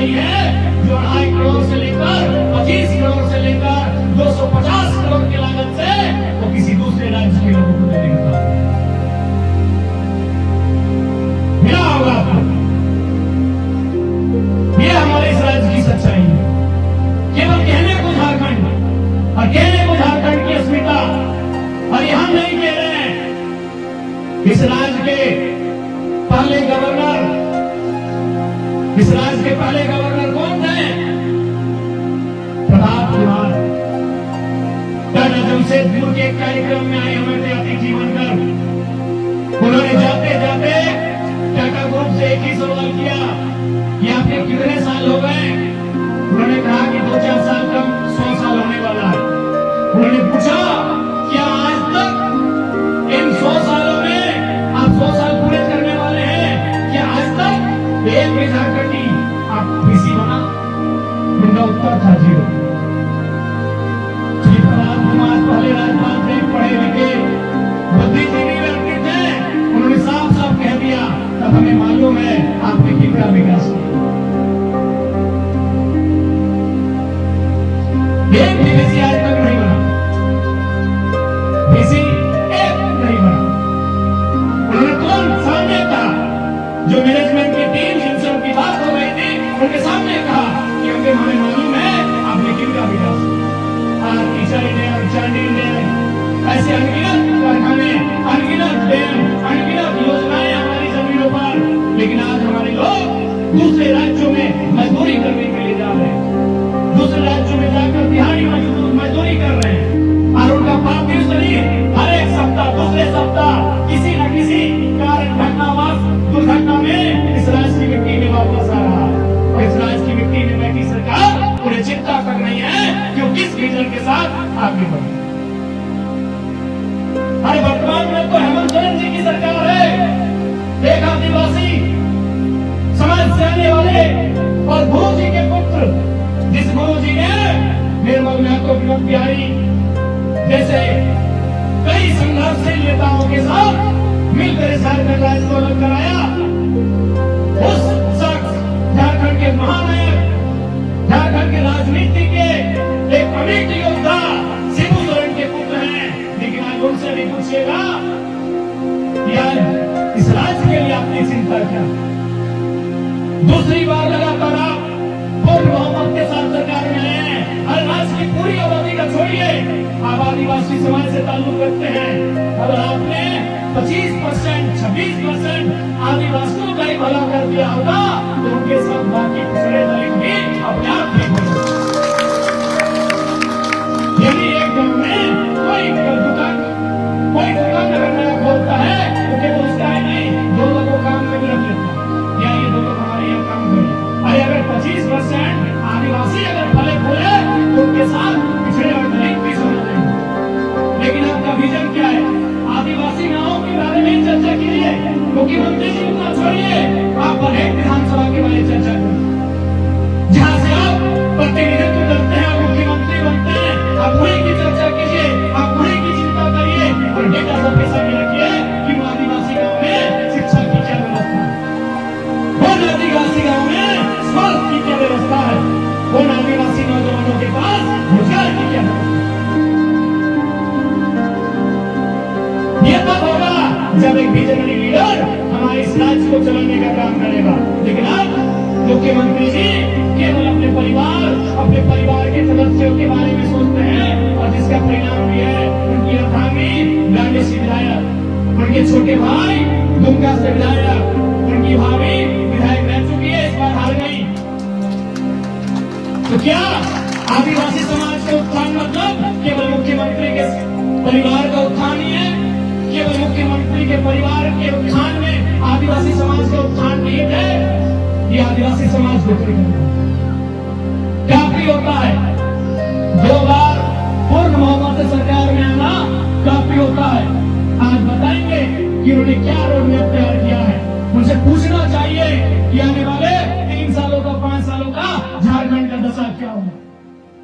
रही है जो 2.5 करोड़ से लेकर 25 करोड़ से लेकर 250 करोड़ की लागत से वो किसी दूसरे राज्य के लोगों को देने का मिला होगा आपको। ये हमारे इस राज्य की सच्चाई है। केवल कहने को झारखंड और कहने को झारखंड की अस्मिता, और ये हम नहीं कह रहे हैं। इस राज्य के पहले गवर्नर कौन थे? प्रताप कुमार। टाटा जमशेदपुर के एक कार्यक्रम में आए होम्योपैथिक जीवन कर, उन्होंने जाते जाते टाटा ग्रुप से एक ही सवाल किया कि आपके कितने साल हो गए? उन्होंने कहा कि 2-4 साल कम 100 साल होने वाला है। उन्होंने पूछा क्या आज तक इन 100 सालों में आप 100 साल पूरे करने वाले हैं? क्या आज तक एक भी झारखंडी आप किसी बना? उनका उत्तर था 0। श्री प्रताप कुमार पहले राज्यपाल थे, पढ़े लिखे, बुद्धिजीवी व्यक्ति थे। उन्होंने साफ साफ कह दिया तब हमें मालूम है आपने कितना विकास किया। एक भी बीसी आज तक नहीं बना, बीसी एक नहीं बना। उन्होंने कौन सामने था? जो मैनेजमेंट की टीम जिनसे उनकी बात हो गई थी, उनके सामने कहा कि हमें मालूम है आपने कितना विकास किया। टीचर इंडिया, चांदी इंडिया, ऐसे अनगिनत कारखाने, अनगिनत डैम, अनगिनत योजनाएं हमारी जमीनों पर, लेकिन आज हमारे लोग दूसरे राज्यों में मजदूरी करने के लिए जा रहे हैं। दूसरे राज्यों में जाकर दिहाड़ी मजदूरी कर रहे हैं, और उनका पार्थिव शरीर हर एक सप्ताह, दूसरे सप्ताह किसी न किसी कारण घटनावश दुर्घटना में इस राज्य की मिट्टी में वापस आ रहा है। और इस राज्य की मिट्टी में बैठी सरकार उन्हें चिंता कर रही है कि वो किस विजन के साथ आगे बढ़े। अरे वर्तमान में तो हेमंत सोरेन जी की सरकार है। एक आदिवासी समाज से आने वाले और गुरु जी के पुत्र, जिस गुरु जी ने निर्मल महतो, विनोद बिहारी जैसे कई संघर्षशील नेताओं के साथ मिलकर इस झारखंड राज्य को अलग कराया, उस शख्स झारखंड के महानायक, झारखंड के राजनीति के एक अमिट योद्धा शिबू सोरेन के पुत्र हैं। लेकिन आज उनसे भी पूछिएगा कि आज इस राज्य के लिए आपने चिंता क्या? दूसरी बार लगातार आप पूर्ण बहुमत के साथ सरकार में आए हैं। हर राज्य की पूरी आबादी का छोड़िए, आप आदिवासी समाज से ताल्लुक रखते हैं। अगर आपने 25%, 26% आदिवासियों का ही भला कर दिया होगा तो उनके साथ बाकी पिछड़े दलित भी अपने आप ठीक हो जाएंगे। यदि एक गांव में कोई दुकान अगर नया खोलता है तो केवल उसका ही नहीं, 2 लोगों को काम में भी रख लेता है, या ये 2 लोग हमारे यहाँ काम करें। अरे अगर 25% आदिवासी अगर फले फूले तो उनके साथ पिछड़े और दलित भी समझ लेंगे। लेकिन आपका विजन क्या है? आदिवासी गांवों के बारे में चर्चा कीजिए। मुख्यमंत्री जी को छोड़िए, आप बरहेट विधानसभा के बारे में चर्चा करिए, जहां से आप प्रतिनिधित्व करते हैं, मुख्यमंत्री बनते हैं। आप वहीं की चर्चा कीजिए, आप वहीं की चिंता करिए और डेटा सबके सामने रखिए कि आदिवासी गांव में शिक्षा की क्या व्यवस्था है, आदिवासी गांव में स्वास्थ्य की क्या व्यवस्था है, उन आदिवासी नौजवानों के पास रोजगार की क्या व्यवस्था है। ये तब होगा जब एक विजनरी लीडर हमारे इस राज्य को चलाने का काम करेगा। लेकिन अब मुख्यमंत्री जी केवल अपने परिवार के सदस्यों के बारे में सोचते हैं, और जिसका परिणाम भी है उनकी अर्धांगी गांधी से विधायक, उनके छोटे भाई दुमका से विधायक, उनकी भाभी विधायक रह चुकी है, इस बार हार गई। तो क्या आदिवासी समाज का उत्थान मतलब केवल मुख्यमंत्री के परिवार का उत्थान ही है? केवल मुख्यमंत्री के परिवार के उत्थान में आदिवासी समाज का उत्थान नहीं है? ये आदिवासी समाज को काफी होता है।